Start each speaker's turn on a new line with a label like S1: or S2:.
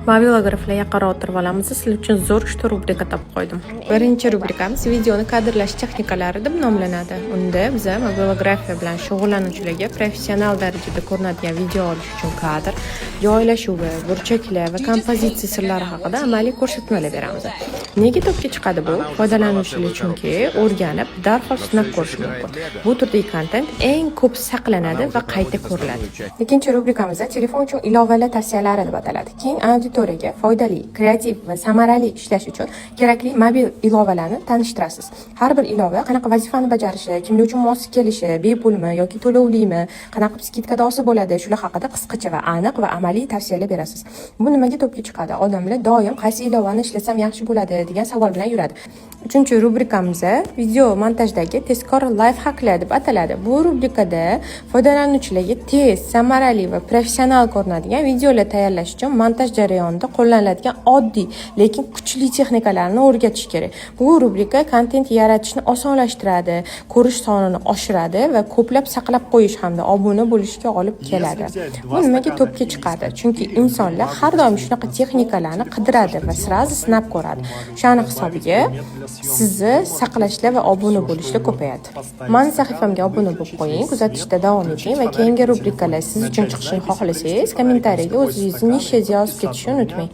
S1: Mobilograflar yaqinroq o'tirib olamiz. Sizlar uchun zo'r 3 rubrika topib qo'ydim. Birinchi rubrikamiz videoni kadrlash texnikalari deb nomlanadi. Unda biz mobilografiya bilan shug'ullanuvchilarga professional darajada ko'rinadigan video olish uchun kadr, joylashuvi, burchaklar va kompozitsiya sirlari haqida amaliy ko'rsatmalar beramiz. Nega topga chiqadi bu? Foydalanuvchilar chunki o'rganib, darhol sinab ko'rishi mumkin. Bu turdagi kontent eng ko'p saqlanadi va qayta ko'riladi. Ikkinchi rubrikamizda telefon uchun ilovalar tavsiyalari deb ataladi. Keyin auditoriyaga foydali, kreativ va samarali ishlash uchun kerakli mobil ilovalarni tanishtirasiz. Har bir ilova qanaqa vazifani bajarishi, kimlar uchun mos kelishi, bepulmi yoki to'lovlimi, qanaqa skidkadosi bo'ladi, shular haqida qisqacha va aniq va amaliy tavsiyalar berasiz. Bu nimaga to'pga chiqadi? Odamlar doim qaysi ilovani ishlasam yaxshi bo'ladi degan savol bilan yuradi. Uchinchi rubrikamizda video montajdagi tezkor layfhaklar deb ataladi. Bu rubrikada foydalanuvchilarga tez, samarali va professional ko'rinadigan videolar tayyorlash uchun montaj jarayonida qo'llaniladigan oddiy, lekin kuchli texnikalarni o'rgatish kerak. Bu rubrika kontent yaratishni osonlashtiradi, ko'rish sonini oshiradi va ko'plab saqlab qo'yish hamda obuna bo'lishga olib keladi. Bu nimaga to'pga chiqadi? Chunki insonlar har doim shunaqa texnikalarni qidiradi va sirazi sinab ko'radi. Shani hisobiga sizni saqlashlar va obuna bo'lishlar ko'payadi. Mani sahifamga obuna bo'lib qo'ying, kuzatishda davom eting va keyingi rubrikalar siz uchun chiqishini xohlasangiz kommentariyaga o'zingizni nishangizni yozib ketishni unutmang.